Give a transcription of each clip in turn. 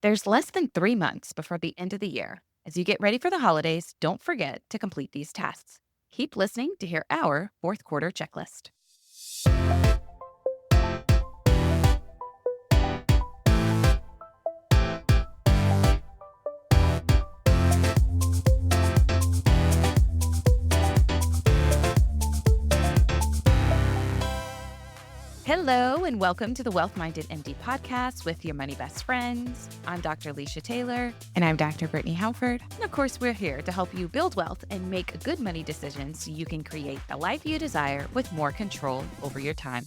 There's less than 3 months before the end of the year. As you get ready for the holidays, don't forget to complete these tasks. Keep listening to hear our fourth quarter checklist. Hello, and welcome to the Wealth Minded MD podcast with your money best friends. I'm Dr. Alicia Taylor. And I'm Dr. Brittne Halford. And of course, we're here to help you build wealth and make good money decisions so you can create the life you desire with more control over your time.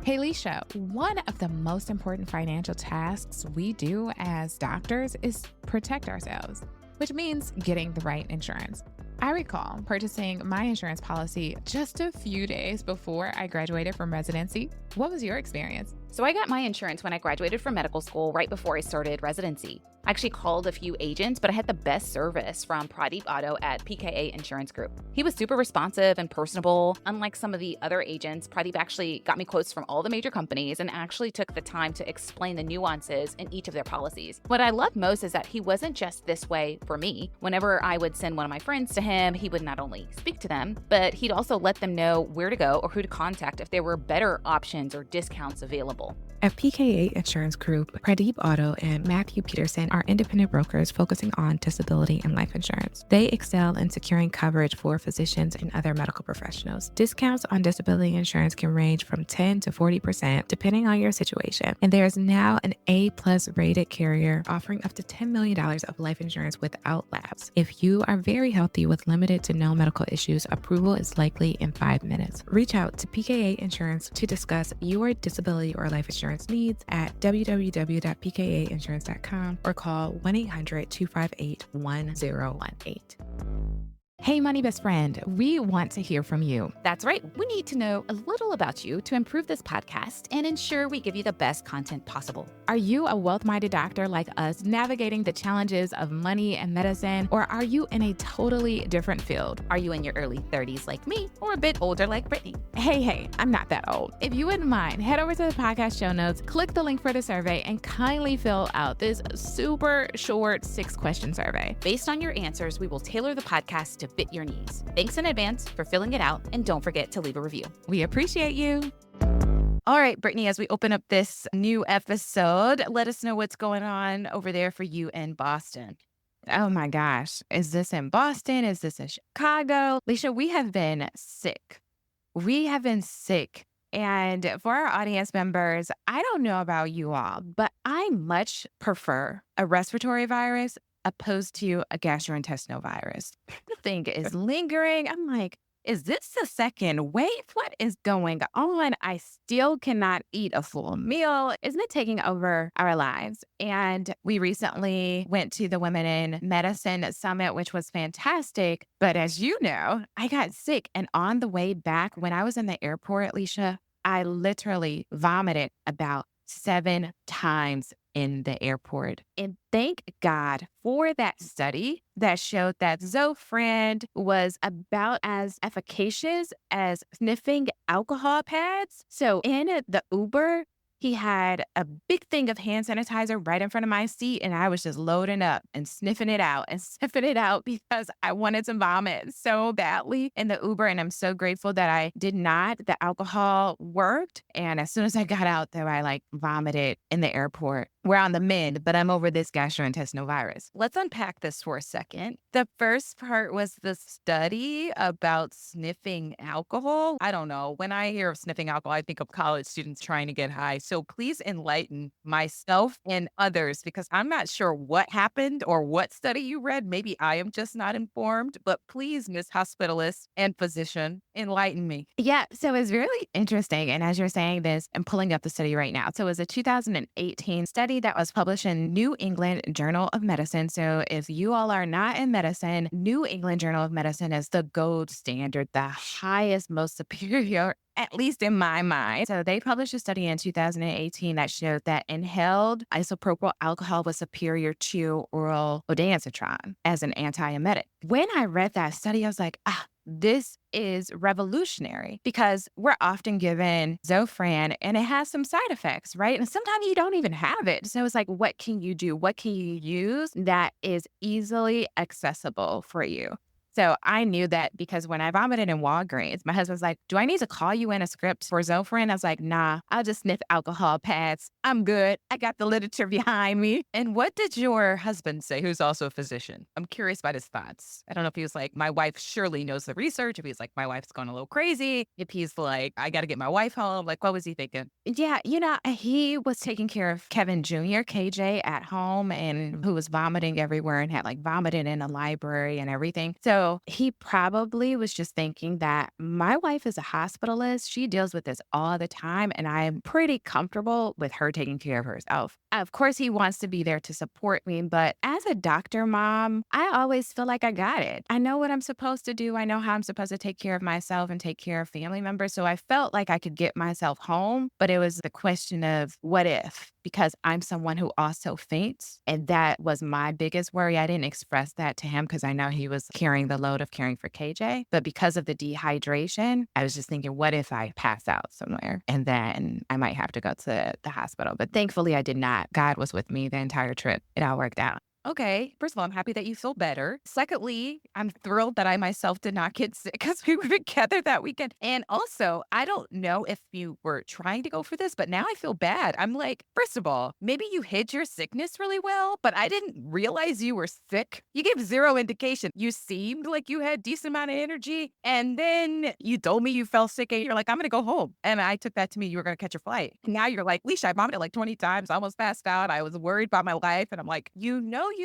Hey, Alicia, one of the most important financial tasks we do as doctors is protect ourselves, which means getting the right insurance. I recall purchasing my insurance policy just a few days before I graduated from residency. What was your experience? So I got my insurance when I graduated from medical school right before I started residency. I actually called a few agents, but I had the best service from Pradeep Auto at PKA Insurance Group. He was super responsive and personable. Unlike some of the other agents, Pradeep actually got me quotes from all the major companies and actually took the time to explain the nuances in each of their policies. What I loved most is that he wasn't just this way for me. Whenever I would send one of my friends to him, he would not only speak to them, but he'd also let them know where to go or who to contact if there were better options or discounts available. At PKA Insurance Group, Pradeep Auto and Matthew Peterson are independent brokers focusing on disability and life insurance. They excel in securing coverage for physicians and other medical professionals. Discounts on disability insurance can range from 10 to 40% depending on your situation. And there is now an A+ rated carrier offering up to $10 million of life insurance without lapse. If you are very healthy with limited to no medical issues, approval is likely in 5 minutes. Reach out to PKA Insurance to discuss your disability or life insurance needs at www.pkainsurance.com or call 1-800-258-1018. Hey, money best friend, we want to hear from you. That's right. We need to know a little about you to improve this podcast and ensure we give you the best content possible. Are you a wealth-minded doctor like us navigating the challenges of money and medicine, or are you in a totally different field? Are you in your early 30s like me or a bit older like Brittne? Hey, I'm not that old. If you wouldn't mind, head over to the podcast show notes, click the link for the survey, and kindly fill out this super short 6-question survey. Based on your answers, we will tailor the podcast to fit your needs. Thanks in advance for filling it out, and don't forget to leave a review. We appreciate you. All right, Brittne, as we open up this new episode, let us know what's going on over there for you in Boston. Oh my gosh. Is this in Boston? Is this in Chicago? Alicia, we have been sick. And for our audience members, I don't know about you all, but I much prefer a respiratory virus opposed to a gastrointestinal virus. The thing is lingering. I'm like, is this the second wave? What is going on? I still cannot eat a full meal. Isn't it taking over our lives? And we recently went to the Women in Medicine Summit, which was fantastic. But as you know, I got sick. And on the way back, when I was in the airport, Alicia, I literally vomited about 7 times in the airport. And thank God for that study that showed that Zofran was about as efficacious as sniffing alcohol pads. So in the Uber, he had a big thing of hand sanitizer right in front of my seat, and I was just loading up and sniffing it out because I wanted to vomit so badly in the Uber. And I'm so grateful that I did not. The alcohol worked. And as soon as I got out there, I vomited in the airport. We're on the mend, but I'm over this gastrointestinal virus. Let's unpack this for a second. The first part was the study about sniffing alcohol. I don't know. When I hear of sniffing alcohol, I think of college students trying to get high. So please enlighten myself and others because I'm not sure what happened or what study you read. Maybe I am just not informed, but please, Miss Hospitalist and physician, enlighten me. Yeah, so it's really interesting. And as you're saying this, I'm pulling up the study right now. So it was a 2018 study that was published in New England Journal of Medicine. So if you all are not in medicine, New England Journal of Medicine is the gold standard, the highest, most superior, at least in my mind. So they published a study in 2018 that showed that inhaled isopropyl alcohol was superior to oral ondansetron as an antiemetic. When I read that study, I was like, this is revolutionary because we're often given Zofran and it has some side effects, right? And sometimes you don't even have it. So it's like, what can you do? What can you use that is easily accessible for you? So I knew that because when I vomited in Walgreens, my husband's like, do I need to call you in a script for Zofran? I was like, nah, I'll just sniff alcohol pads. I'm good. I got the literature behind me. And what did your husband say, who's also a physician? I'm curious about his thoughts. I don't know if he was like, my wife surely knows the research. If he's like, my wife's going a little crazy. If he's like, I got to get my wife home. Like, what was he thinking? Yeah, he was taking care of Kevin Jr., KJ, at home and who was vomiting everywhere and had like vomited in a library and everything. So he probably was just thinking that my wife is a hospitalist. She deals with this all the time and I'm pretty comfortable with her taking care of herself. Of course, he wants to be there to support me, but as a doctor mom, I always feel like I got it. I know what I'm supposed to do. I know how I'm supposed to take care of myself and take care of family members. So I felt like I could get myself home, but it was the question of what if, because I'm someone who also faints. And that was my biggest worry. I didn't express that to him because I know he was carrying the load of caring for KJ. But because of the dehydration, I was just thinking, what if I pass out somewhere and then I might have to go to the hospital? But thankfully I did not. God was with me the entire trip. It all worked out. Okay. First of all, I'm happy that you feel better. Secondly, I'm thrilled that I myself did not get sick because we were together that weekend. And also, I don't know if you were trying to go for this, but now I feel bad. I'm like, first of all, maybe you hid your sickness really well, but I didn't realize you were sick. You gave zero indication. You seemed like you had decent amount of energy. And then you told me you felt sick and you're like, I'm going to go home. And I took that to mean you were going to catch your flight. And now you're like, Leisha, I vomited like 20 times. I almost passed out. I was worried about my life. And I'm like, you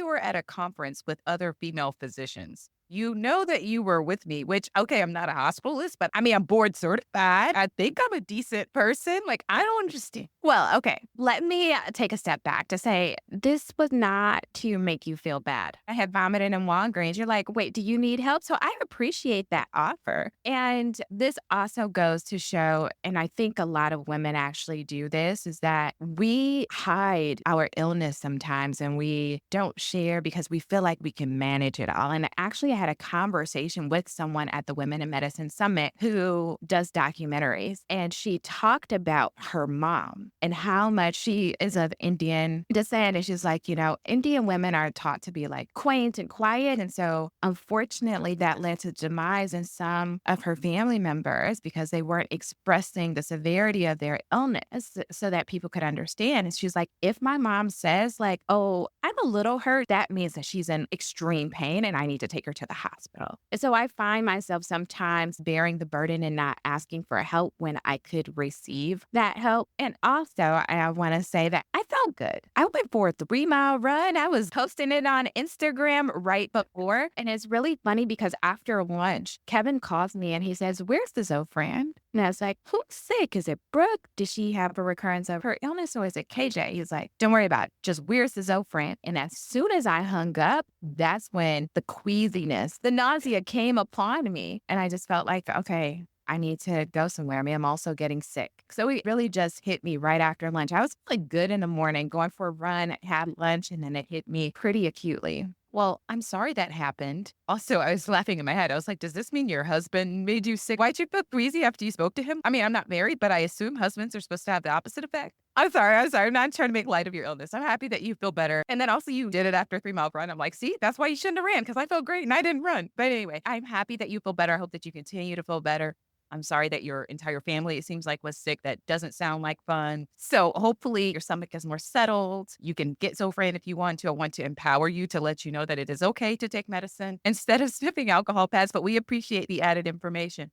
were at a conference with other female physicians. You know that you were with me, which, okay, I'm not a hospitalist, but I mean, I'm board certified. I think I'm a decent person. Like, I don't understand. Well, okay, let me take a step back to say this was not to make you feel bad. I had vomited in Walgreens. You're like, wait, do you need help? So I appreciate that offer. And this also goes to show, and I think a lot of women actually do this, is that we hide our illness sometimes and we don't share because we feel like we can manage it all. And actually, I had a conversation with someone at the Women in Medicine Summit who does documentaries, and she talked about her mom and how much she is of Indian descent. And she's like, Indian women are taught to be like quaint and quiet. And so unfortunately, that led to demise in some of her family members because they weren't expressing the severity of their illness so that people could understand. And she's like, if my mom says like, oh, I'm a little hurt, that means that she's in extreme pain and I need to take her to the hospital. And so I find myself sometimes bearing the burden and not asking for help when I could receive that help. And also, I want to say that I felt good. I went for a 3-mile run. I was posting it on Instagram right before. And it's really funny because after lunch, Kevin calls me and he says, where's the Zofran? And I was like, who's sick? Is it Brooke? Did she have a recurrence of her illness or is it KJ? He's like, don't worry about it. Just where's the Zofran? And as soon as I hung up, that's when the queasiness, the nausea came upon me. And I just felt like, okay, I need to go somewhere. I mean, I'm also getting sick. So it really just hit me right after lunch. I was feeling good in the morning, going for a run, had lunch, and then it hit me pretty acutely. Well, I'm sorry that happened. Also, I was laughing in my head. I was like, does this mean your husband made you sick? Why'd you feel queasy after you spoke to him? I mean, I'm not married, but I assume husbands are supposed to have the opposite effect. I'm sorry. I'm not trying to make light of your illness. I'm happy that you feel better. And then also you did it after a 3-mile run. I'm like, see, that's why you shouldn't have ran because I felt great and I didn't run. But anyway, I'm happy that you feel better. I hope that you continue to feel better. I'm sorry that your entire family, it seems like, was sick. That doesn't sound like fun. So hopefully your stomach is more settled. You can get Zofran if you want to. I want to empower you to let you know that it is okay to take medicine instead of sniffing alcohol pads, but we appreciate the added information.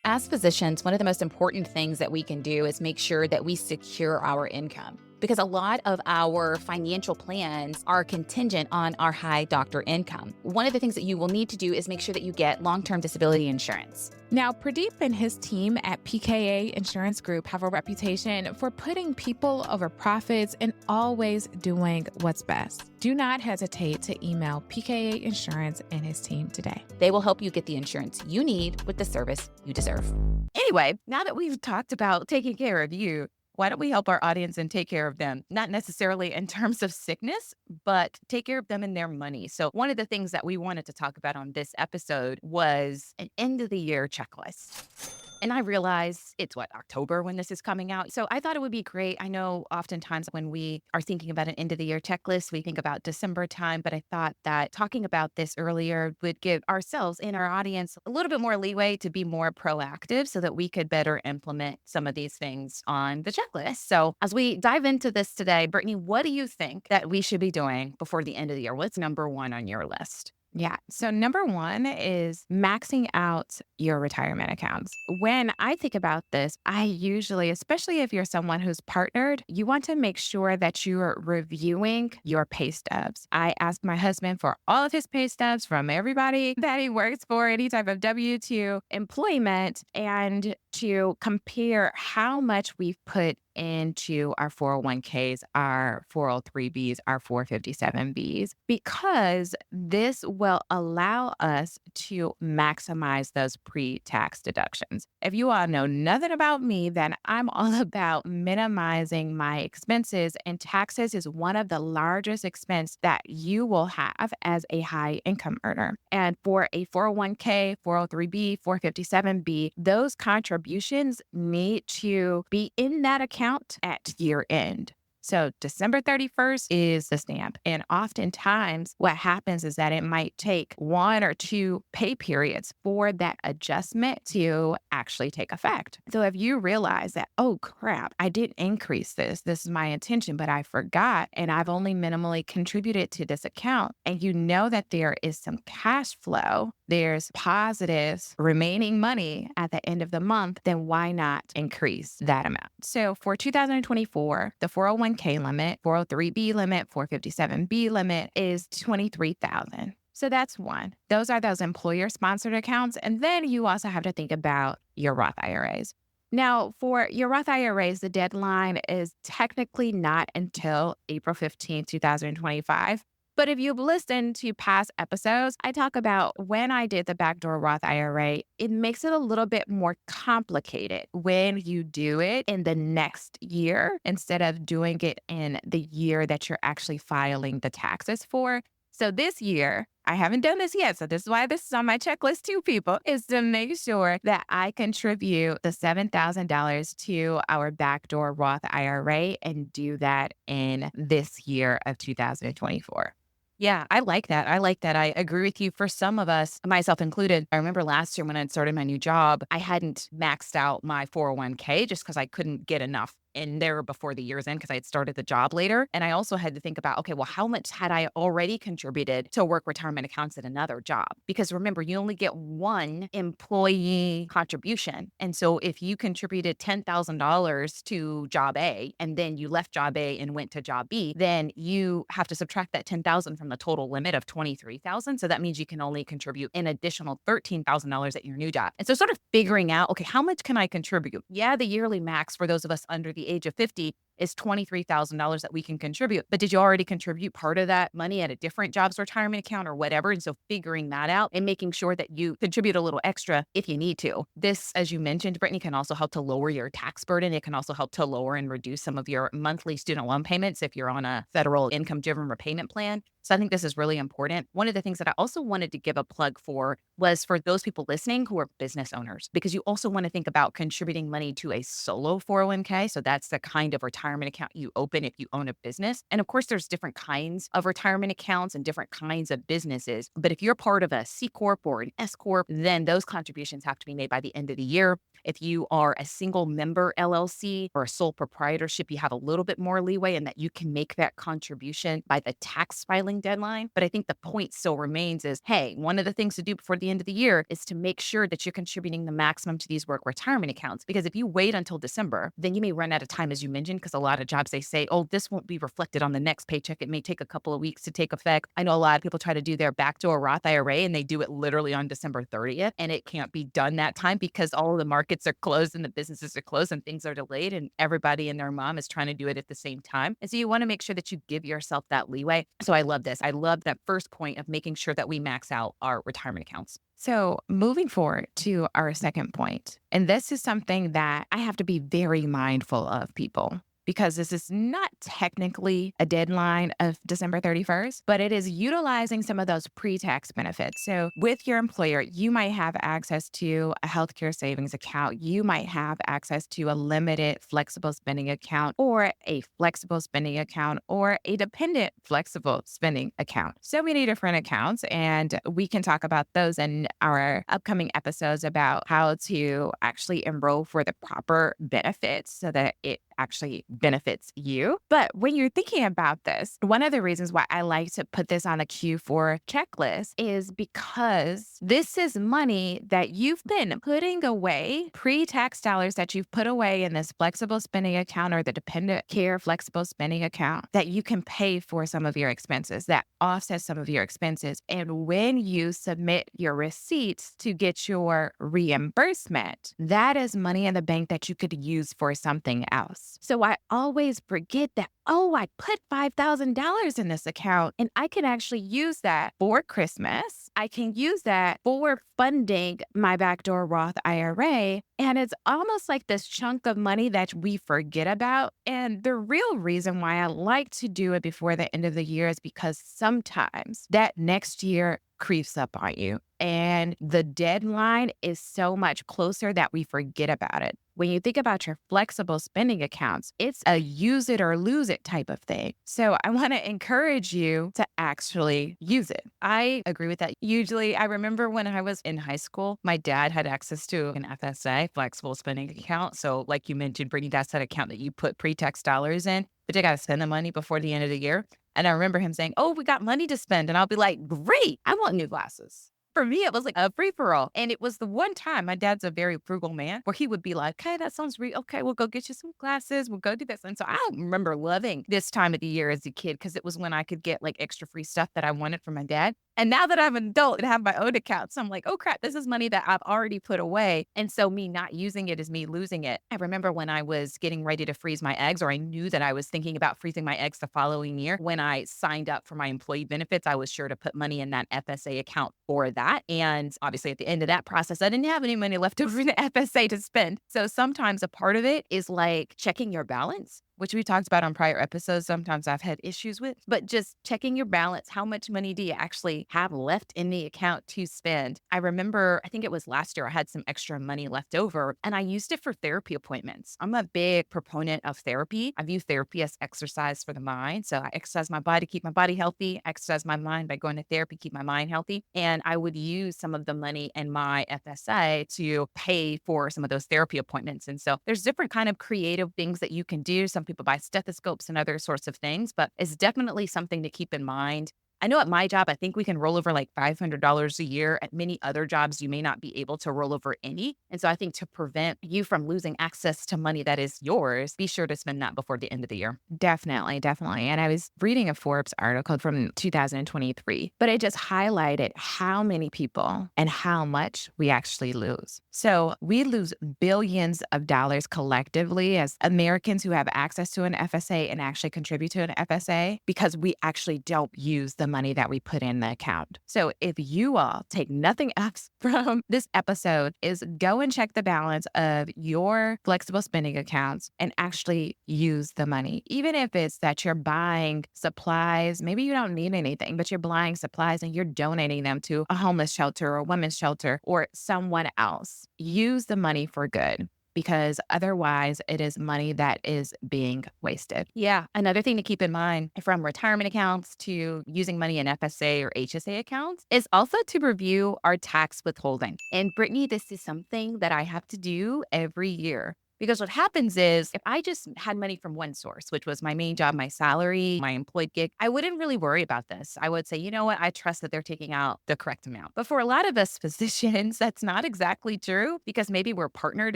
As physicians, one of the most important things that we can do is make sure that we secure our income, because a lot of our financial plans are contingent on our high doctor income. One of the things that you will need to do is make sure that you get long-term disability insurance. Now, Pradeep and his team at PKA Insurance Group have a reputation for putting people over profits and always doing what's best. Do not hesitate to email PKA Insurance and his team today. They will help you get the insurance you need with the service you deserve. Anyway, now that we've talked about taking care of you, why don't we help our audience and take care of them? Not necessarily in terms of sickness, but take care of them and their money. So one of the things that we wanted to talk about on this episode was an end of the year checklist. And I realize it's October when this is coming out. So I thought it would be great. I know oftentimes when we are thinking about an end of the year checklist, we think about December time, but I thought that talking about this earlier would give ourselves and our audience a little bit more leeway to be more proactive so that we could better implement some of these things on the checklist. So as we dive into this today, Brittne, what do you think that we should be doing before the end of the year? What's number one on your list? Yeah. So number one is maxing out your retirement accounts. When I think about this, I usually, especially if you're someone who's partnered, you want to make sure that you are reviewing your pay stubs. I ask my husband for all of his pay stubs from everybody that he works for, any type of W-2 employment, and to compare how much we've put into our 401ks, our 403bs, our 457bs, because this will allow us to maximize those pre-tax deductions. If you all know nothing about me, then I'm all about minimizing my expenses, and taxes is one of the largest expense that you will have as a high income earner. And for a 401k, 403b, 457b, those contributions need to be in that account at year end. So December 31st is the stamp. And oftentimes what happens is that it might take 1 or 2 pay periods for that adjustment to actually take effect. So if you realize that, oh crap, I did increase this is my intention, but I forgot, and I've only minimally contributed to this account, and you know that there is some cash flow, there's positive remaining money at the end of the month, then why not increase that amount? So for 2024, the 401k limit, 403b limit, 457b limit is $23,000. So that's one. Those are those employer sponsored accounts. And then you also have to think about your Roth IRAs. Now, for your Roth IRAs, the deadline is technically not until April 15th, 2025. But if you've listened to past episodes, I talk about when I did the backdoor Roth IRA, it makes it a little bit more complicated when you do it in the next year instead of doing it in the year that you're actually filing the taxes for. So this year, I haven't done this yet. So this is why this is on my checklist too, people, is to make sure that I contribute the $7,000 to our backdoor Roth IRA and do that in this year of 2024. Yeah, I like that. I agree with you. For some of us, myself included, I remember last year when I started my new job, I hadn't maxed out my 401k just because I couldn't get enough in there before the year's end because I had started the job later. And I also had to think about, okay, well, how much had I already contributed to work retirement accounts at another job? Because remember, you only get one employee contribution. And so if you contributed $10,000 to job A and then you left job A and went to job B, then you have to subtract that $10,000 from the total limit of $23,000. So that means you can only contribute an additional $13,000 at your new job. And so sort of figuring out, okay, how much can I contribute? Yeah, the yearly max for those of us under the age of 50 is $23,000 that we can contribute. But did you already contribute part of that money at a different job's retirement account or whatever? And so figuring that out and making sure that you contribute a little extra if you need to. This, as you mentioned, Brittne, can also help to lower your tax burden. It can also help to lower and reduce some of your monthly student loan payments if you're on a federal income-driven repayment plan. So I think this is really important. One of the things that I also wanted to give a plug for was for those people listening who are business owners, because you also want to think about contributing money to a solo 401k. So that's the kind of retirement account you open if you own a business. And of course, there's different kinds of retirement accounts and different kinds of businesses. But if you're part of a C Corp or an S Corp, then those contributions have to be made by the end of the year. If you are a single member LLC or a sole proprietorship, you have a little bit more leeway in that you can make that contribution by the tax filing deadline. But I think the point still remains is, hey, one of the things to do before the end of the year is to make sure that you're contributing the maximum to these work retirement accounts. Because if you wait until December, then you may run out of time, as you mentioned, because a lot of jobs, they say, oh, this won't be reflected on the next paycheck. It may take a couple of weeks to take effect. I know a lot of people try to do their backdoor Roth IRA and they do it literally on December 30th, and it can't be done that time because all of the markets are closed and the businesses are closed and things are delayed, and everybody and their mom is trying to do it at the same time. And so you want to make sure that you give yourself that leeway. So I love this. I love that first point of making sure that we max out our retirement accounts. So moving forward to our second point, and this is something that I have to be very mindful of, people, because this is not technically a deadline of December 31st, but it is utilizing some of those pre-tax benefits. So with your employer, you might have access to a healthcare savings account. You might have access to a limited flexible spending account or a flexible spending account or a dependent flexible spending account. So many different accounts, and we can talk about those in our upcoming episodes about how to actually enroll for the proper benefits so that it actually benefits you. But when you're thinking about this, one of the reasons why I like to put this on a Q4 checklist is because this is money that you've been putting away, pre-tax dollars that you've put away in this flexible spending account or the dependent care flexible spending account that you can pay for some of your expenses, that offset some of your expenses. And when you submit your receipts to get your reimbursement, that is money in the bank that you could use for something else. So I always forget that, oh, I put $5,000 in this account and I can actually use that for Christmas. I can use that for funding my backdoor Roth IRA. And it's almost like this chunk of money that we forget about. And the real reason why I like to do it before the end of the year is because sometimes that next year creeps up on you and the deadline is so much closer that we forget about it. When you think about your flexible spending accounts, it's a use it or lose it type of thing. So I want to encourage you to actually use it. I agree with that. Usually, I remember when I was in high school, my dad had access to an FSA, flexible spending account. So like you mentioned, Brittne, that's that account that you put pre-tax dollars in, but you got to spend the money before the end of the year. And I remember him saying, oh, we got money to spend. And I'll be like, great, I want new glasses. For me, it was like a free for all. And it was the one time, my dad's a very frugal man, where he would be like, okay, that sounds okay, we'll go get you some glasses. We'll go do this. And so I remember loving this time of the year as a kid because it was when I could get like extra free stuff that I wanted from my dad. And now that I'm an adult and have my own accounts, I'm like, oh crap, this is money that I've already put away. And so me not using it is me losing it. I remember when I was getting ready to freeze my eggs, or I knew that I was thinking about freezing my eggs the following year, when I signed up for my employee benefits, I was sure to put money in that FSA account for that. And obviously at the end of that process, I didn't have any money left over in the FSA to spend. So sometimes a part of it is like checking your balance, which we talked about on prior episodes. Sometimes I've had issues with, but just checking your balance. How much money do you actually have left in the account to spend? I remember, I think it was last year, I had some extra money left over and I used it for therapy appointments. I'm a big proponent of therapy. I view therapy as exercise for the mind. So I exercise my body, keep my body healthy, exercise my mind by going to therapy, keep my mind healthy. And I would use some of the money in my FSA to pay for some of those therapy appointments. And so there's different kind of creative things that you can do. Some people buy stethoscopes and other sorts of things, but it's definitely something to keep in mind. I know at my job, I think we can roll over like $500 a year. At many other jobs, you may not be able to roll over any. And so I think to prevent you from losing access to money that is yours, be sure to spend that before the end of the year. Definitely, definitely. And I was reading a Forbes article from 2023, but it just highlighted how many people and how much we actually lose. So we lose billions of dollars collectively as Americans who have access to an FSA and actually contribute to an FSA because we actually don't use the money that we put in the account. So if you all take nothing else from this episode, is go and check the balance of your flexible spending accounts and actually use the money. Even if it's that you're buying supplies, maybe you don't need anything, but you're buying supplies and you're donating them to a homeless shelter or a women's shelter or someone else. Use the money for good, because otherwise it is money that is being wasted. Yeah. Another thing to keep in mind, from retirement accounts to using money in FSA or HSA accounts, is also to review our tax withholding. And Brittne, this is something that I have to do every year. Because what happens is if I just had money from one source, which was my main job, my salary, my employed gig, I wouldn't really worry about this. I would say, you know what? I trust that they're taking out the correct amount. But for a lot of us physicians, that's not exactly true because maybe we're partnered.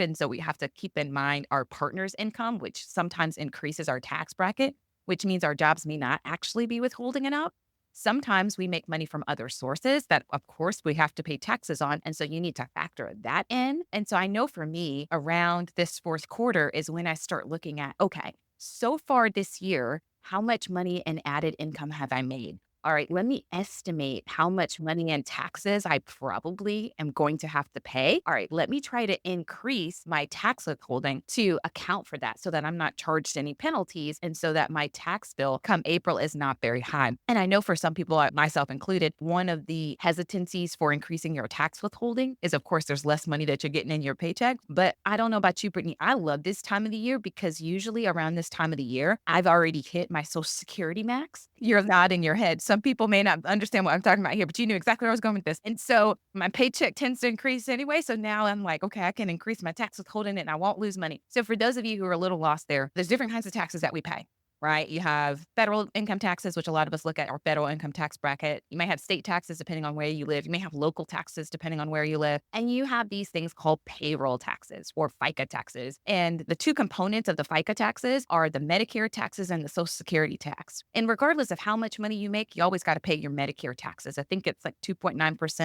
And so we have to keep in mind our partner's income, which sometimes increases our tax bracket, which means our jobs may not actually be withholding enough. Sometimes we make money from other sources that, of course, we have to pay taxes on. And so you need to factor that in. And so I know for me, around this fourth quarter is when I start looking at, okay, so far this year, how much money in added income have I made? All right, let me estimate how much money in taxes I probably am going to have to pay. All right, let me try to increase my tax withholding to account for that so that I'm not charged any penalties and so that my tax bill come April is not very high. And I know for some people, myself included, one of the hesitancies for increasing your tax withholding is, of course, there's less money that you're getting in your paycheck. But I don't know about you, Brittany. I love this time of the year because usually around this time of the year, I've already hit my Social Security max. You're nodding your head. Some people may not understand what I'm talking about here, but you knew exactly where I was going with this. And so my paycheck tends to increase anyway. So now I'm like, okay, I can increase my tax withholding and I won't lose money. So for those of you who are a little lost there's different kinds of taxes that we pay. Right? You have federal income taxes, which a lot of us look at our federal income tax bracket. You may have state taxes depending on where you live. You may have local taxes depending on where you live. And you have these things called payroll taxes or FICA taxes. And the two components of the FICA taxes are the Medicare taxes and the Social Security tax. And regardless of how much money you make, you always got to pay your Medicare taxes. I think it's like 2.9%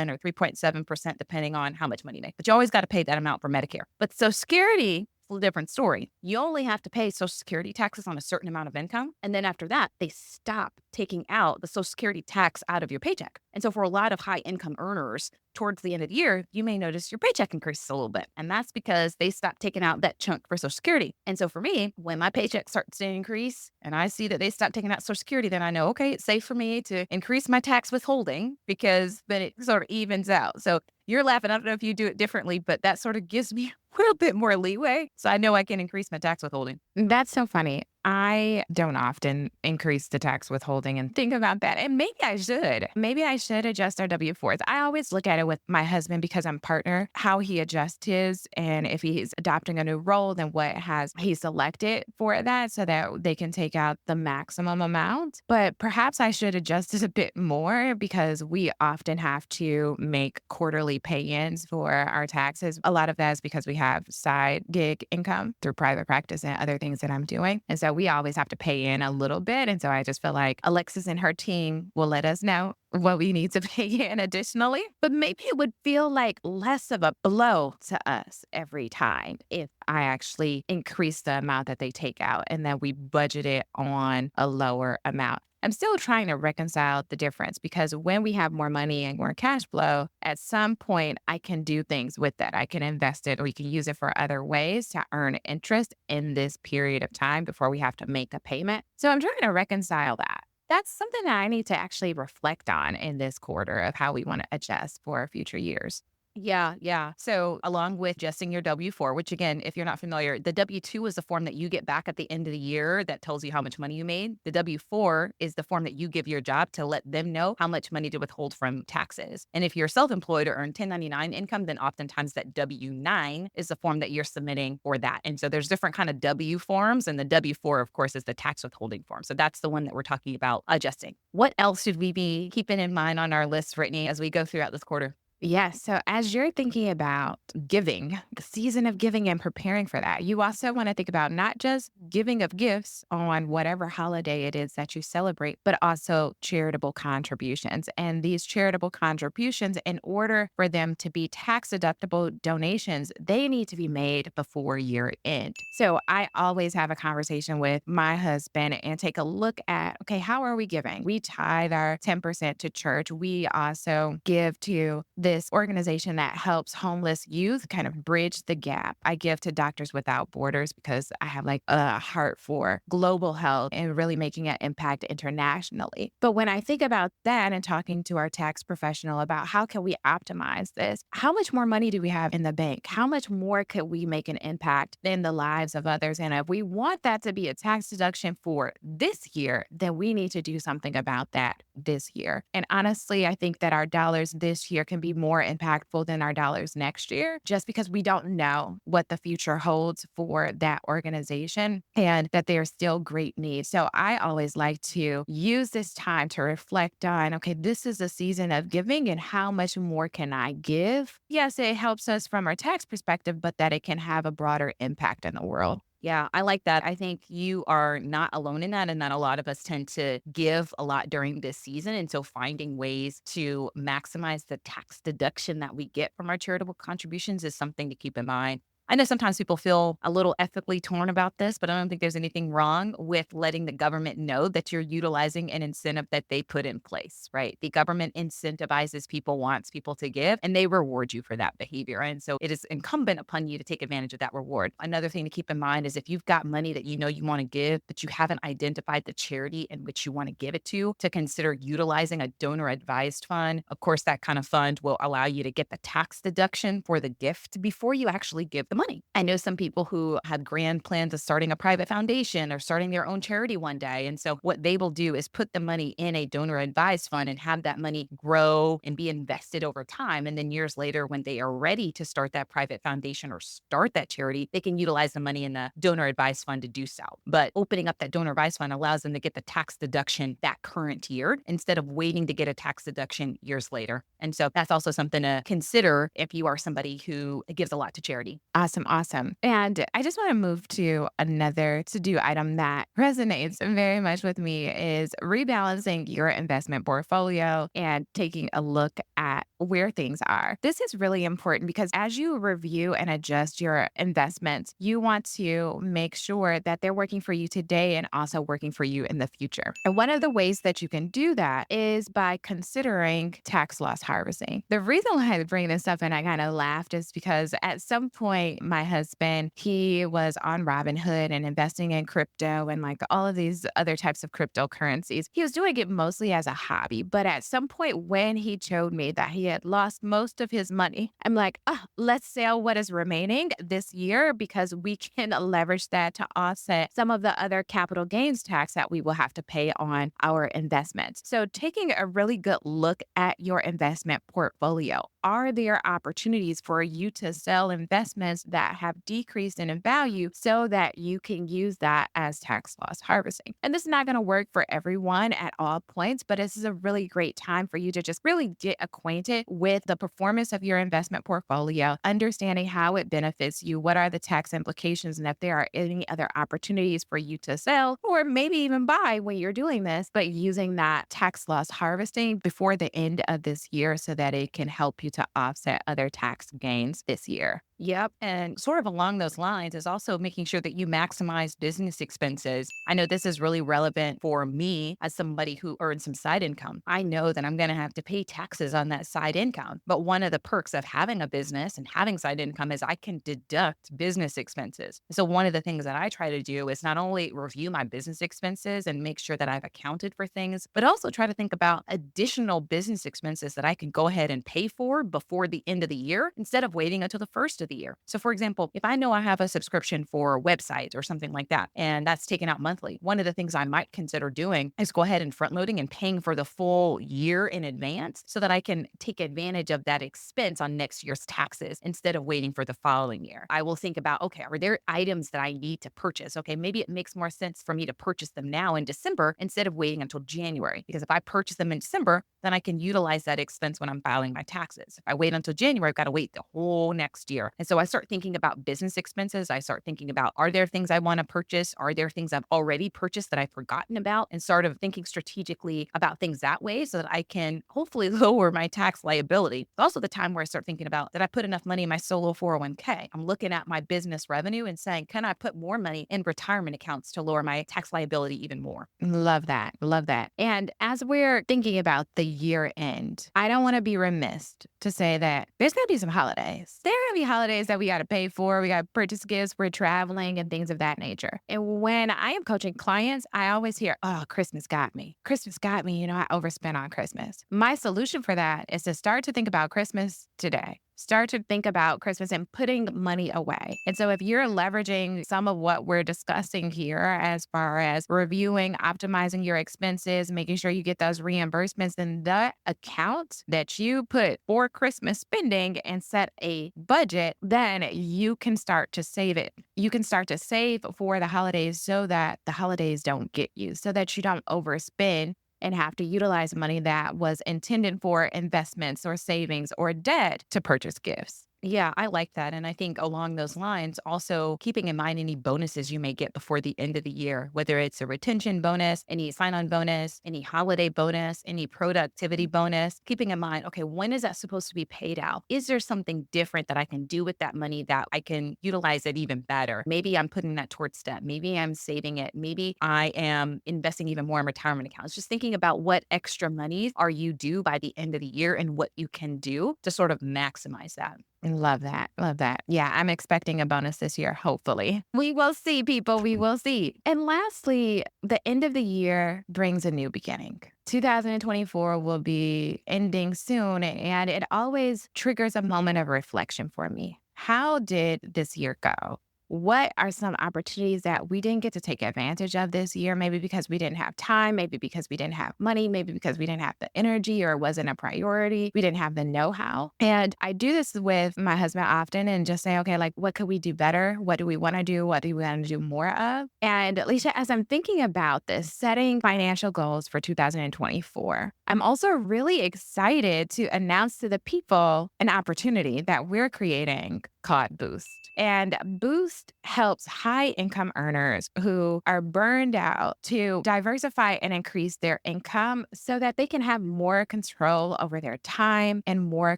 or 3.7% depending on how much money you make. But you always got to pay that amount for Medicare. But Social Security, a different story. You only have to pay Social Security taxes on a certain amount of income. And then after that, they stop taking out the Social Security tax out of your paycheck. And so for a lot of high income earners, towards the end of the year, you may notice your paycheck increases a little bit. And that's because they stop taking out that chunk for Social Security. And so for me, when my paycheck starts to increase and I see that they stop taking out Social Security, then I know, okay, it's safe for me to increase my tax withholding because then it sort of evens out. So you're laughing. I don't know if you do it differently, but that sort of gives me a little bit more leeway. So I know I can increase my tax withholding. That's so funny. I don't often increase the tax withholding and think about that. And maybe I should. Maybe I should adjust our W-4s. I always look at it with my husband because I'm partner, how he adjusts his and if he's adopting a new role, then what has he selected for that so that they can take out the maximum amount. But perhaps I should adjust it a bit more because we often have to make quarterly pay-ins for our taxes. A lot of that is because we have side gig income through private practice and other things that I'm doing. And so we always have to pay in a little bit. And so I just feel like Alexis and her team will let us know what we need to pay in additionally. But maybe it would feel like less of a blow to us every time if I actually increase the amount that they take out and then we budget it on a lower amount. I'm still trying to reconcile the difference because when we have more money and more cash flow, at some point I can do things with that. I can invest it or we can use it for other ways to earn interest in this period of time before we have to make a payment. So I'm trying to reconcile that. That's something that I need to actually reflect on in this quarter of how we want to adjust for future years. Yeah. So along with adjusting your W-4, which again, if you're not familiar, the W-2 is the form that you get back at the end of the year that tells you how much money you made. The W-4 is the form that you give your job to let them know how much money to withhold from taxes. And if you're self-employed or earn 1099 income, then oftentimes that W-9 is the form that you're submitting for that. And so there's different kind of W forms, and the W-4, of course, is the tax withholding form. So that's the one that we're talking about adjusting. What else should we be keeping in mind on our list, Brittany, as we go throughout this quarter? Yes. So as you're thinking about giving, the season of giving and preparing for that, you also want to think about not just giving of gifts on whatever holiday it is that you celebrate, but also charitable contributions. And these charitable contributions, in order for them to be tax deductible donations, they need to be made before year end. So I always have a conversation with my husband and take a look at, okay, how are we giving? We tithe our 10% to church. We also give to this organization that helps homeless youth kind of bridge the gap. I give to Doctors Without Borders because I have like a heart for global health and really making an impact internationally. But when I think about that and talking to our tax professional about how can we optimize this, how much more money do we have in the bank? How much more could we make an impact in the lives of others? And if we want that to be a tax deduction for this year, then we need to do something about that this year. And honestly, I think that our dollars this year can be more impactful than our dollars next year, just because we don't know what the future holds for that organization and that there are still great needs. So I always like to use this time to reflect on, okay, this is a season of giving and how much more can I give? Yes, it helps us from our tax perspective, but that it can have a broader impact in the world. Yeah, I like that. I think you are not alone in that, and that a lot of us tend to give a lot during this season. And so finding ways to maximize the tax deduction that we get from our charitable contributions is something to keep in mind. I know sometimes people feel a little ethically torn about this, but I don't think there's anything wrong with letting the government know that you're utilizing an incentive that they put in place, right? The government incentivizes people, wants people to give, and they reward you for that behavior. And so it is incumbent upon you to take advantage of that reward. Another thing to keep in mind is if you've got money that you know you want to give, but you haven't identified the charity in which you want to give it to consider utilizing a donor advised fund. Of course, that kind of fund will allow you to get the tax deduction for the gift before you actually give the money. I know some people who have grand plans of starting a private foundation or starting their own charity one day. And so what they will do is put the money in a donor advised fund and have that money grow and be invested over time. And then years later, when they are ready to start that private foundation or start that charity, they can utilize the money in the donor advised fund to do so. But opening up that donor advised fund allows them to get the tax deduction that current year instead of waiting to get a tax deduction years later. And so that's also something to consider if you are somebody who gives a lot to charity. Awesome. And I just want to move to another to-do item that resonates very much with me is rebalancing your investment portfolio and taking a look at where things are. This is really important because as you review and adjust your investments, you want to make sure that they're working for you today and also working for you in the future. And one of the ways that you can do that is by considering tax loss harvesting. The reason why I bring this up and I kind of laughed is because at some point, my husband, he was on Robinhood and investing in crypto and like all of these other types of cryptocurrencies. He was doing it mostly as a hobby. But at some point when he showed me that he had lost most of his money, I'm like, oh, let's sell what is remaining this year because we can leverage that to offset some of the other capital gains tax that we will have to pay on our investments. So taking a really good look at your investment portfolio. Are there opportunities for you to sell investments that have decreased in value so that you can use that as tax loss harvesting? And this is not going to work for everyone at all points, but this is a really great time for you to just really get acquainted with the performance of your investment portfolio, understanding how it benefits you, what are the tax implications, and if there are any other opportunities for you to sell or maybe even buy when you're doing this, but using that tax loss harvesting before the end of this year so that it can help you to offset other tax gains this year. Yep. And sort of along those lines is also making sure that you maximize business expenses. I know this is really relevant for me as somebody who earns some side income. I know that I'm going to have to pay taxes on that side income. But one of the perks of having a business and having side income is I can deduct business expenses. So one of the things that I try to do is not only review my business expenses and make sure that I've accounted for things, but also try to think about additional business expenses that I can go ahead and pay for before the end of the year instead of waiting until the first of the year. So for example, if I know I have a subscription for a website or something like that, and that's taken out monthly, one of the things I might consider doing is go ahead and front loading and paying for the full year in advance so that I can take advantage of that expense on next year's taxes instead of waiting for the following year. I will think about, okay, are there items that I need to purchase? Okay, maybe it makes more sense for me to purchase them now in December instead of waiting until January. Because if I purchase them in December, then I can utilize that expense when I'm filing my taxes. If I wait until January, I've got to wait the whole next year. And so I start thinking about business expenses. I start thinking about, are there things I want to purchase? Are there things I've already purchased that I've forgotten about? And sort of thinking strategically about things that way so that I can hopefully lower my tax liability. It's also the time where I start thinking about, did I put enough money in my solo 401k? I'm looking at my business revenue and saying, can I put more money in retirement accounts to lower my tax liability even more? Love that. Love that. And as we're thinking about the year end, I don't want to be remiss to say that there's going to be some holidays. There are going to be holidays that we got to pay for. We got to purchase gifts. We're traveling and things of that nature. And when I am coaching clients, I always hear, oh, Christmas got me. Christmas got me. I overspent on Christmas. My solution for that is to start to think about Christmas today. start to think about Christmas and putting money away. And so if you're leveraging some of what we're discussing here as far as reviewing, optimizing your expenses, making sure you get those reimbursements, then that account that you put for Christmas spending and set a budget, then you can start to save it. You can start to save for the holidays so that the holidays don't get you, so that you don't overspend and have to utilize money that was intended for investments or savings or debt to purchase gifts. Yeah, I like that. And I think along those lines, also keeping in mind any bonuses you may get before the end of the year, whether it's a retention bonus, any sign on bonus, any holiday bonus, any productivity bonus, keeping in mind, okay, when is that supposed to be paid out? Is there something different that I can do with that money that I can utilize it even better? Maybe I'm putting that towards debt. Maybe I'm saving it. Maybe I am investing even more in retirement accounts. Just thinking about what extra monies are you due by the end of the year and what you can do to sort of maximize that. Love that. Love that. Yeah, I'm expecting a bonus this year, hopefully. We will see, people. We will see. And lastly, the end of the year brings a new beginning. 2024 will be ending soon, and it always triggers a moment of reflection for me. How did this year go? What are some opportunities that we didn't get to take advantage of this year? Maybe because we didn't have time, maybe because we didn't have money, maybe because we didn't have the energy or it wasn't a priority. We didn't have the know-how. And I do this with my husband often and just say, okay, like, what could we do better? What do we want to do? What do we want to do more of? And Alicia, as I'm thinking about this, setting financial goals for 2024, I'm also really excited to announce to the people an opportunity that we're creating called Boost. And Boost helps high income earners who are burned out to diversify and increase their income so that they can have more control over their time and more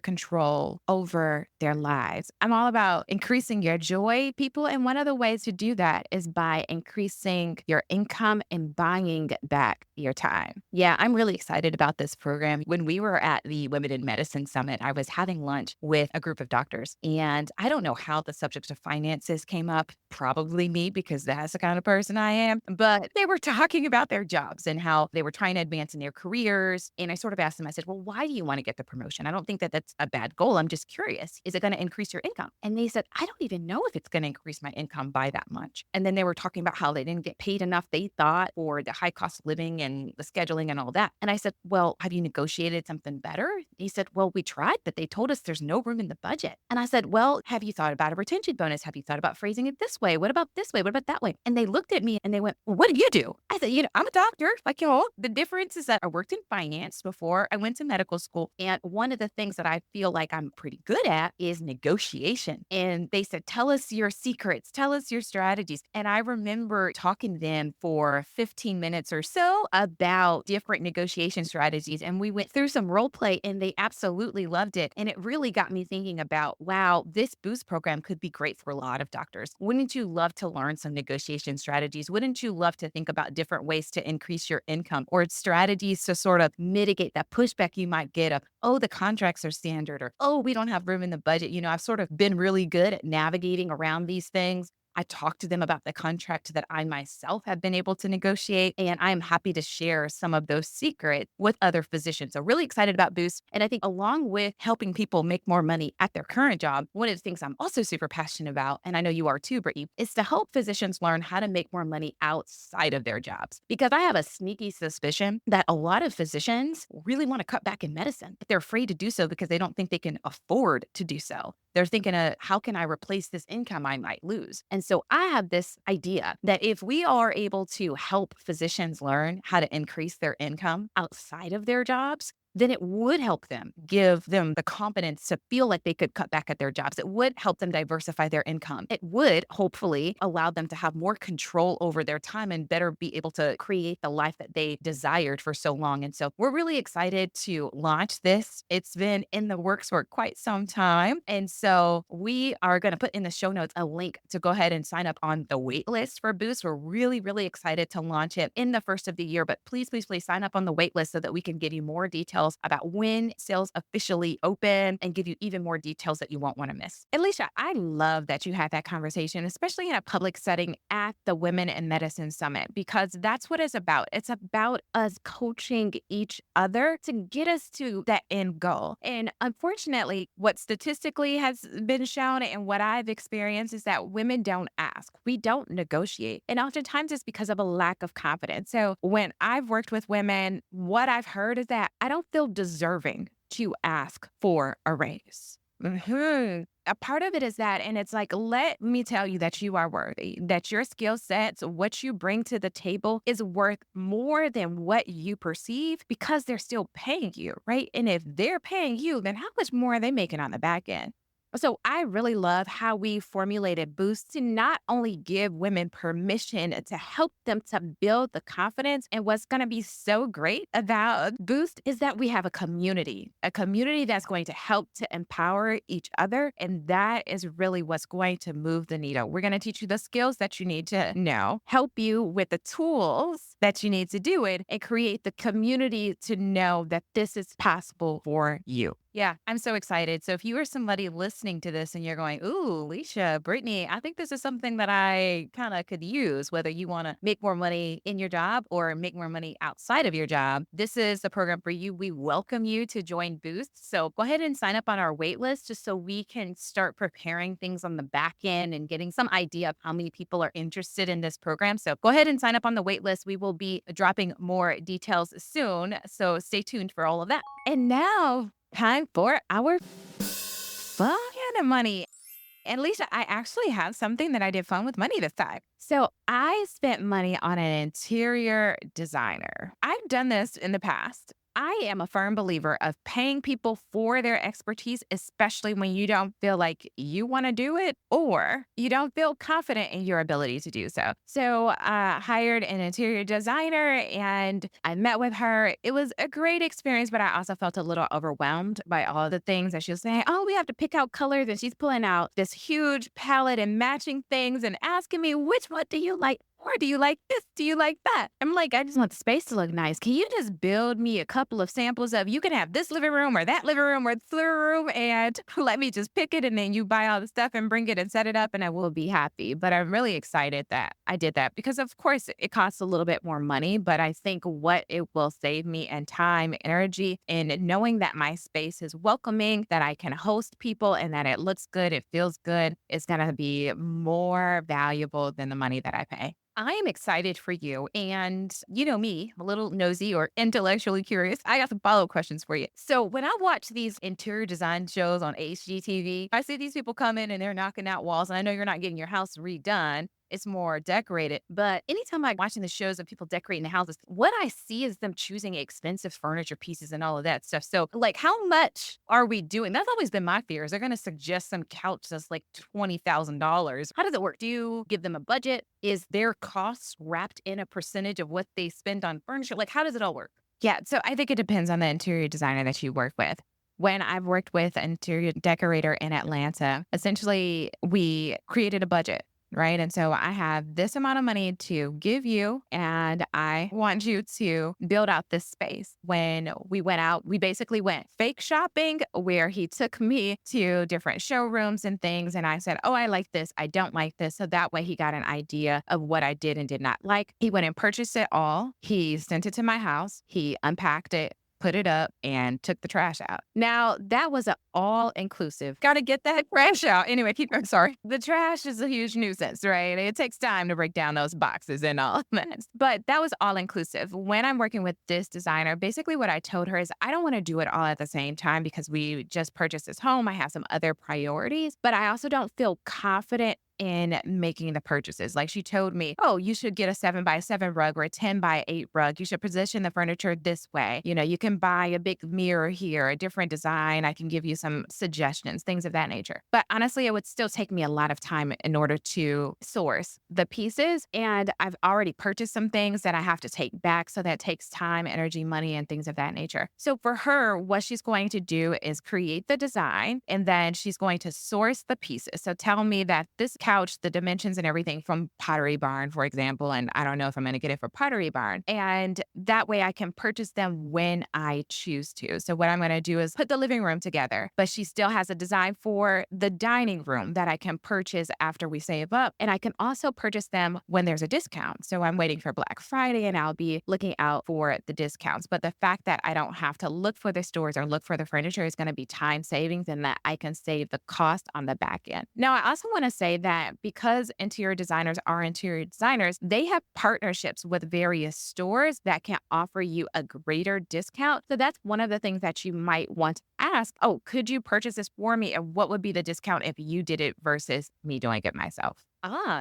control over their lives. I'm all about increasing your joy, people. And one of the ways to do that is by increasing your income and buying back your time. Yeah, I'm really excited about this program. When we were at the Women in Medicine Summit, I was having lunch with a group of doctors, and I don't know how the subject of finances came up. Probably me, because that's the kind of person I am. But they were talking about their jobs and how they were trying to advance in their careers. And I sort of asked them, I said, well, why do you want to get the promotion? I don't think that that's a bad goal. I'm just curious. Is it going to increase your income? And they said, I don't even know if it's going to increase my income by that much. And then they were talking about how they didn't get paid enough, they thought, for the high cost of living and the scheduling and all that. And I said, well, have you negotiated something better? He said, well, we tried, but they told us there's no room in the budget. And I said, well, have you thought about a retention bonus? Have you thought about phrasing it this way? What about this way? What about that way? And they looked at me and they went, well, what do you do? I said, I'm a doctor, like you all. The difference is that I worked in finance before I went to medical school. And one of the things that I feel like I'm pretty good at is negotiation. And they said, tell us your secrets, tell us your strategies. And I remember talking to them for 15 minutes or so about different negotiation strategies. And we went through some role play and they absolutely loved it. And it really got me thinking about, wow, this Boost program could be great for a lot of doctors. Wouldn't you love to learn some negotiation strategies? Wouldn't you love to think about different ways to increase your income or strategies to sort of mitigate that pushback you might get of, oh, the contracts are standard, or, oh, we don't have room in the budget. I've sort of been really good at navigating around these things. I talked to them about the contract that I myself have been able to negotiate, and I am happy to share some of those secrets with other physicians. So really excited about Boost. And I think along with helping people make more money at their current job, one of the things I'm also super passionate about, and I know you are too, Brittne, is to help physicians learn how to make more money outside of their jobs. Because I have a sneaky suspicion that a lot of physicians really want to cut back in medicine, but they're afraid to do so because they don't think they can afford to do so. They're thinking, how can I replace this income I might lose? And so I have this idea that if we are able to help physicians learn how to increase their income outside of their jobs, then it would help them, give them the confidence to feel like they could cut back at their jobs. It would help them diversify their income. It would hopefully allow them to have more control over their time and better be able to create the life that they desired for so long. And so we're really excited to launch this. It's been in the works for quite some time. And so we are going to put in the show notes a link to go ahead and sign up on the wait list for Boost. We're really, really excited to launch it in the first of the year, but please, please, please sign up on the wait list so that we can give you more details details about when sales officially open and give you even more details that you won't want to miss. Alicia, I love that you had that conversation, especially in a public setting at the Women in Medicine Summit, because that's what it's about. It's about us coaching each other to get us to that end goal. And unfortunately, what statistically has been shown and what I've experienced is that women don't ask. We don't negotiate. And oftentimes it's because of a lack of confidence. So when I've worked with women, what I've heard is that I don't feel deserving to ask for a raise. A part of it is that, and it's like, let me tell you that you are worthy, that your skill sets, what you bring to the table is worth more than what you perceive because they're still paying you, right? And if they're paying you, then how much more are they making on the back end? So I really love how we formulated Boost to not only give women permission to help them to build the confidence. And what's going to be so great about Boost is that we have a community that's going to help to empower each other. And that is really what's going to move the needle. We're going to teach you the skills that you need to know, help you with the tools that you need to do it, and create the community to know that this is possible for you. Yeah, I'm so excited. So if you are somebody listening to this and you're going, ooh, Alicia, Brittne, I think this is something that I kind of could use, whether you want to make more money in your job or make more money outside of your job, this is the program for you. We welcome you to join Boost. So go ahead and sign up on our wait list just so we can start preparing things on the back end and getting some idea of how many people are interested in this program. So go ahead and sign up on the wait list. We will be dropping more details soon. So stay tuned for all of that. And now, time for our fun money. And Lisa, I actually have something that I did fun with money this time. So I spent money on an interior designer. I've done this in the past. I am a firm believer of paying people for their expertise, especially when you don't feel like you want to do it or you don't feel confident in your ability to do so. So I hired an interior designer and I met with her. It was a great experience, but I also felt a little overwhelmed by all the things that she was saying. Oh, we have to pick out colors. And she's pulling out this huge palette and matching things and asking me, which one do you like? Or do you like this? Do you like that? I'm like, I just want the space to look nice. Can you just build me a couple of samples of, you can have this living room or that living room or this living room and let me just pick it and then you buy all the stuff and bring it and set it up and I will be happy. But I'm really excited that I did that because of course it costs a little bit more money, but I think what it will save me and time, energy, and knowing that my space is welcoming, that I can host people and that it looks good, it feels good, is going to be more valuable than the money that I pay. I am excited for you. And you know me, I'm a little nosy or intellectually curious. I got some follow-up questions for you. So when I watch these interior design shows on HGTV, I see these people come in and they're knocking out walls. And I know you're not getting your house redone. It's more decorated. But anytime I'm watching the shows of people decorating the houses, what I see is them choosing expensive furniture pieces and all of that stuff. So like, how much are we doing? That's always been my fear is they're going to suggest some couch that's like $20,000. How does it work? Do you give them a budget? Is their costs wrapped in a percentage of what they spend on furniture? Like, how does it all work? Yeah, so I think it depends on the interior designer that you work with. When I've worked with an interior decorator in Atlanta, essentially we created a budget. Right. And so I have this amount of money to give you, and I want you to build out this space. When we went out, we basically went fake shopping where he took me to different showrooms and things. And I said, oh, I like this. I don't like this. So that way he got an idea of what I did and did not like. He went and purchased it all. He sent it to my house. He unpacked it, put it up, and took the trash out. Now, that was an all-inclusive. Got to get that trash out. Anyway, I'm sorry. The trash is a huge nuisance, right? It takes time to break down those boxes and all that. But that was all-inclusive. When I'm working with this designer, basically what I told her is I don't want to do it all at the same time because we just purchased this home. I have some other priorities, but I also don't feel confident in making the purchases. Like she told me, oh, you should get a 7x7 rug or a 10x8 rug. You should position the furniture this way. You know, you can buy a big mirror here, a different design. I can give you some suggestions, things of that nature. But honestly, it would still take me a lot of time in order to source the pieces. And I've already purchased some things that I have to take back. So that takes time, energy, money, and things of that nature. So for her, what she's going to do is create the design and then she's going to source the pieces. So tell me that this couch, the dimensions and everything from Pottery Barn, for example. And I don't know if I'm going to get it for Pottery Barn. And that way I can purchase them when I choose to. So what I'm going to do is put the living room together, but she still has a design for the dining room that I can purchase after we save up. And I can also purchase them when there's a discount. So I'm waiting for Black Friday and I'll be looking out for the discounts. But the fact that I don't have to look for the stores or look for the furniture is going to be time savings, and that I can save the cost on the back end. Now, I also want to say that because interior designers are interior designers, they have partnerships with various stores that can offer you a greater discount. So that's one of the things that you might want to ask. Oh, could you purchase this for me? And what would be the discount if you did it versus me doing it myself?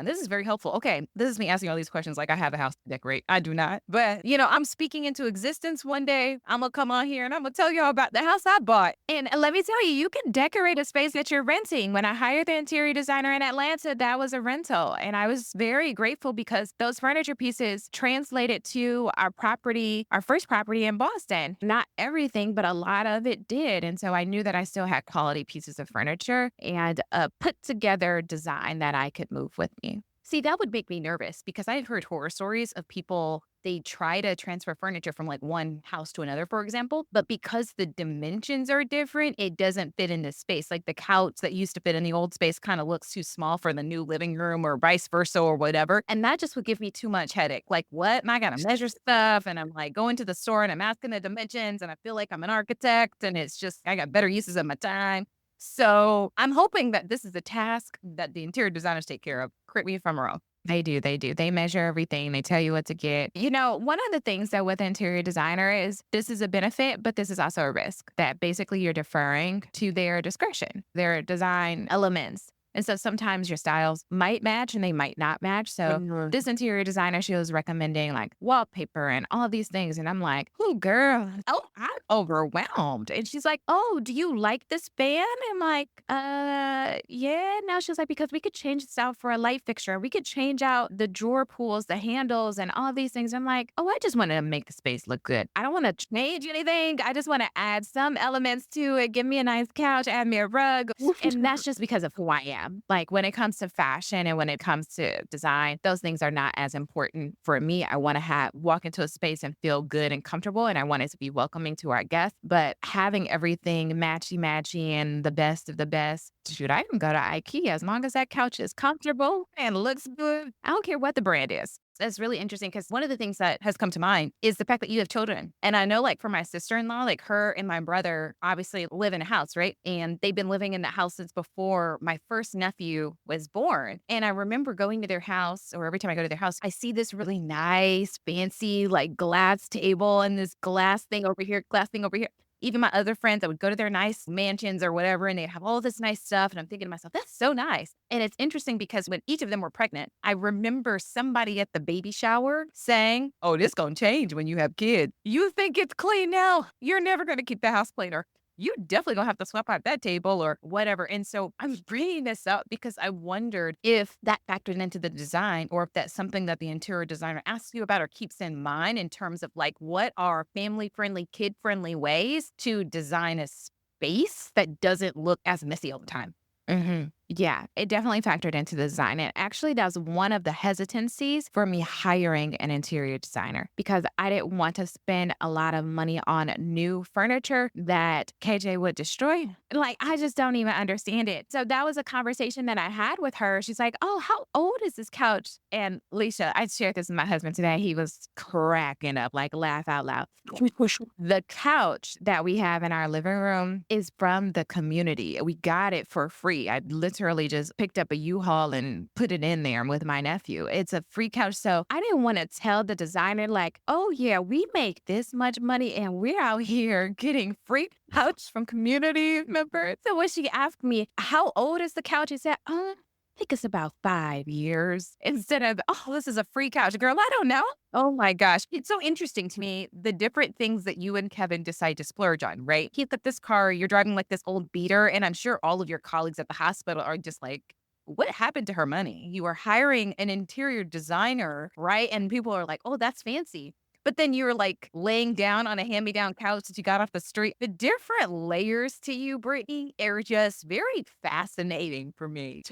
This is very helpful. Okay, this is me asking all these questions like I have a house to decorate. I do not. But, I'm speaking into existence one day. I'm going to come on here and I'm going to tell y'all about the house I bought. And let me tell you, you can decorate a space that you're renting. When I hired the interior designer in Atlanta, that was a rental. And I was very grateful because those furniture pieces translated to our property, our first property in Boston. Not everything, but a lot of it did. And so I knew that I still had quality pieces of furniture and a put together design that I could move with me. See, that would make me nervous because I've heard horror stories of people, they try to transfer furniture from like one house to another, for example, but because the dimensions are different, it doesn't fit in the space. Like the couch that used to fit in the old space kind of looks too small for the new living room or vice versa or whatever. And that just would give me too much headache. Like, what? And I got to measure stuff and I'm like going to the store and I'm asking the dimensions and I feel like I'm an architect and it's just, I got better uses of my time. So I'm hoping that this is a task that the interior designers take care of. Correct me if I'm wrong. They do. They do. They measure everything. They tell you what to get. One of the things that with interior designer is this is a benefit, but this is also a risk that basically you're deferring to their discretion, their design elements. And so sometimes your styles might match and they might not match. So this interior designer, she was recommending like wallpaper and all of these things. And I'm like, oh, girl, I'm overwhelmed. And she's like, oh, do you like this fan? I'm like, yeah. Now she's like, because we could change this out for a light fixture. We could change out the drawer pulls, the handles, and all these things. I'm like, oh, I just want to make the space look good. I don't want to change anything. I just want to add some elements to it. Give me a nice couch, add me a rug. And that's just because of who I am. Like when it comes to fashion and when it comes to design, those things are not as important for me. I want to walk into a space and feel good and comfortable, and I want it to be welcoming to our guests. But having everything matchy and the best of the best, shoot, I can go to IKEA as long as that couch is comfortable and looks good. I don't care what the brand is. That's really interesting because one of the things that has come to mind is the fact that you have children. And I know like for my sister-in-law, like her and my brother obviously live in a house, right? And they've been living in the house since before my first nephew was born. And I remember going to their house, or every time I go to their house, I see this really nice, fancy, like glass table and this glass thing over here, glass thing over here. Even my other friends, I would go to their nice mansions or whatever, and they'd have all this nice stuff. And I'm thinking to myself, that's so nice. And it's interesting because when each of them were pregnant, I remember somebody at the baby shower saying, oh, this going to change when you have kids. You think it's clean now? You're never going to keep the house cleaner. You definitely gonna have to swap out that table or whatever. And so I'm bringing this up because I wondered if that factored into the design or if that's something that the interior designer asks you about or keeps in mind in terms of like, what are family-friendly, kid-friendly ways to design a space that doesn't look as messy all the time? Yeah, it definitely factored into the design. And actually, that was one of the hesitancies for me hiring an interior designer because I didn't want to spend a lot of money on new furniture that KJ would destroy. Like, I just don't even understand it. So that was a conversation that I had with her. She's like, oh, how old is this couch? And Leisha, I shared this with my husband today. He was cracking up, like laugh out loud. The couch that we have in our living room is from the community. We got it for free. I literally just picked up a U-Haul and put it in there with my nephew. It's a free couch. So I didn't want to tell the designer like, oh yeah, we make this much money and we're out here getting free couch from community members. So when she asked me, how old is the couch? I said, I think it's about 5 years. Instead of, oh, this is a free couch. Girl, I don't know. Oh my gosh. It's so interesting to me, the different things that you and Kevin decide to splurge on, right? He's got this car, you're driving like this old beater, and I'm sure all of your colleagues at the hospital are just like, what happened to her money? You are hiring an interior designer, right? And people are like, oh, that's fancy. but then you're like laying down on a hand-me-down couch that you got off the street. The different layers to you, Brittne, are just very fascinating for me.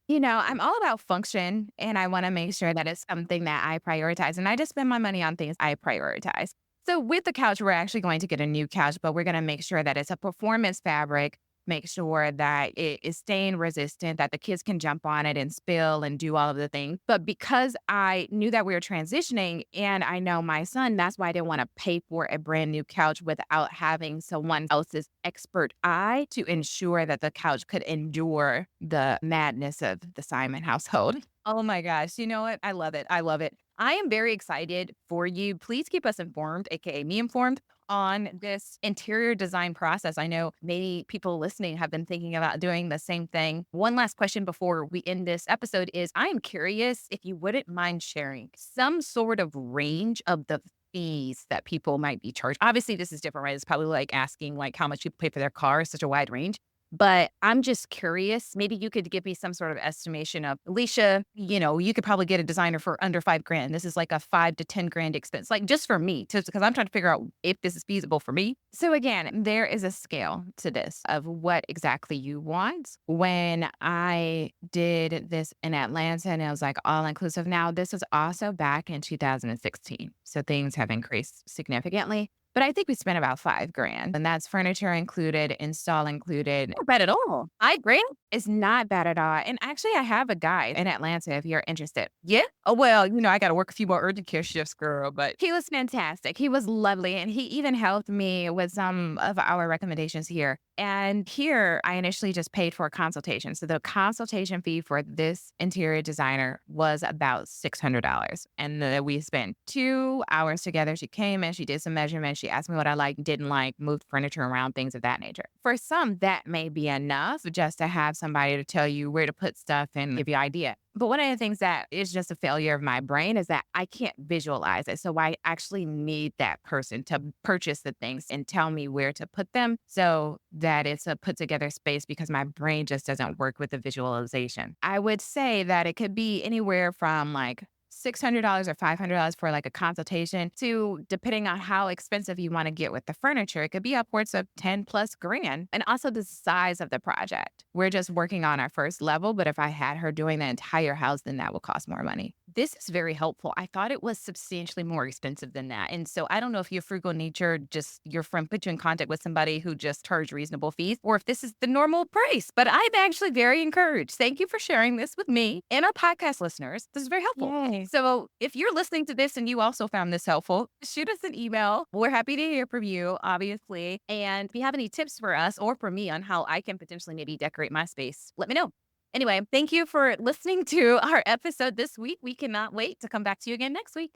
I'm all about function and I want to make sure that it's something that I prioritize. And I just spend my money on things I prioritize. So with the couch, we're actually going to get a new couch, but we're going to make sure that it's a performance fabric, make sure that it is stain resistant, that the kids can jump on it and spill and do all of the things. But because I knew that we were transitioning and I know my son, that's why I didn't want to pay for a brand new couch without having someone else's expert eye to ensure that the couch could endure the madness of the Simon household. Oh my gosh. You know what? I love it. I love it. I am very excited for you. Please keep us informed, AKA me informed, on this interior design process. I know many people listening have been thinking about doing the same thing. One last question before we end this episode is I am curious if you wouldn't mind sharing some sort of range of the fees that people might be charged. Obviously, this is different, right? It's probably like asking like how much people pay for their car. It's such a wide range. But I'm just curious, maybe you could give me some sort of estimation of, Alicia, you could probably get a designer for under $5,000. This is like a $5,000 to $10,000 expense, like just for me, because I'm trying to figure out if this is feasible for me. So again, there is a scale to this of what exactly you want. When I did this in Atlanta and it was like all inclusive. Now, this was also back in 2016. So things have increased significantly. But I think we spent about $5,000, and that's furniture included, install included. Not bad at all. $5,000? It's not bad at all. And actually, I have a guide in Atlanta if you're interested. Yeah. Oh, well, I got to work a few more urgent care shifts, girl, but He was fantastic. He was lovely. And he even helped me with some of our recommendations here. And here, I initially just paid for a consultation. So the consultation fee for this interior designer was about $600. And we spent 2 hours together. She came in, she did some measurements. She asked me what I liked, didn't like, moved furniture around, things of that nature. For some, that may be enough just to have somebody to tell you where to put stuff and give you an idea. But one of the things that is just a failure of my brain is that I can't visualize it. So I actually need that person to purchase the things and tell me where to put them so that it's a put together space because my brain just doesn't work with the visualization. I would say that it could be anywhere from like $600 or $500 for like a consultation to, depending on how expensive you want to get with the furniture, it could be upwards of 10 plus grand. And also the size of the project. We're just working on our first level, but if I had her doing the entire house, then that would cost more money. This is very helpful. I thought it was substantially more expensive than that. And so I don't know if your frugal nature, just your friend put you in contact with somebody who just charged reasonable fees or if this is the normal price, but I'm actually very encouraged. Thank you for sharing this with me and our podcast listeners. This is very helpful. Yay. So if you're listening to this and you also found this helpful, shoot us an email. We're happy to hear from you, obviously. And if you have any tips for us or for me on how I can potentially maybe decorate my space, let me know. Anyway, thank you for listening to our episode this week. We cannot wait to come back to you again next week.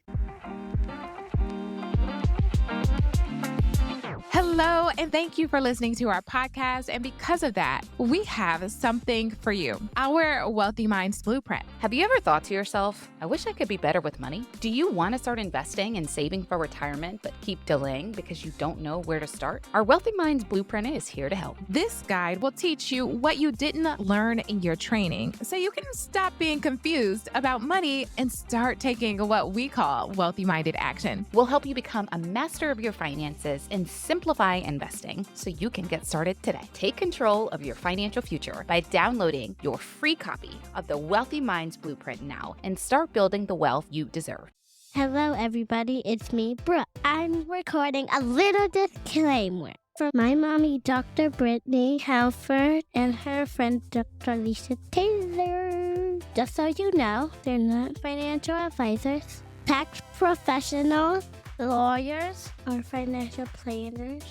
Hello, and thank you for listening to our podcast. And because of that, we have something for you, our Wealthy Minds Blueprint. Have you ever thought to yourself, I wish I could be better with money? Do you want to start investing and saving for retirement, but keep delaying because you don't know where to start? Our Wealthy Minds Blueprint is here to help. This guide will teach you what you didn't learn in your training so you can stop being confused about money and start taking what we call wealthy-minded action. We'll help you become a master of your finances and simplify investing so you can get started today. Take control of your financial future by downloading your free copy of the Wealthy Minds Blueprint now and start building the wealth you deserve. Hello, everybody. It's me, Brooke. I'm recording a little disclaimer for my mommy, Dr. Brittne Halford, and her friend, Dr. Lisa Taylor. Just so you know, they're not financial advisors, tax professionals, lawyers, or financial planners.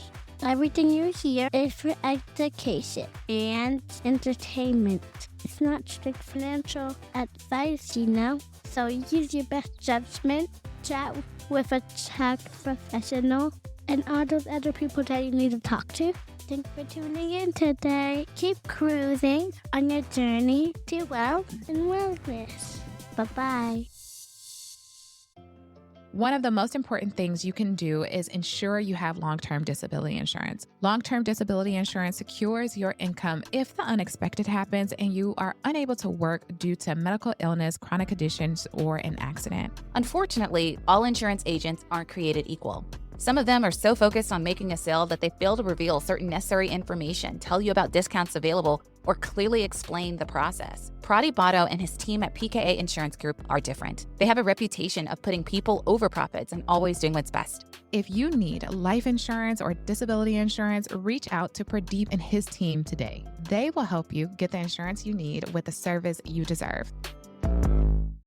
Everything you hear is for education and entertainment. It's not strict financial advice, So use your best judgment, chat with a tax professional, and all those other people that you need to talk to. Thanks for tuning in today. Keep cruising on your journey to wealth and wellness. Bye-bye. One of the most important things you can do is ensure you have long-term disability insurance. Long-term disability insurance secures your income if the unexpected happens and you are unable to work due to medical illness, chronic conditions, or an accident. Unfortunately, all insurance agents aren't created equal. Some of them are so focused on making a sale that they fail to reveal certain necessary information, tell you about discounts available, or clearly explain the process. Pradeep Otto and his team at PKA Insurance Group are different. They have a reputation of putting people over profits and always doing what's best. If you need life insurance or disability insurance, reach out to Pradeep and his team today. They will help you get the insurance you need with the service you deserve.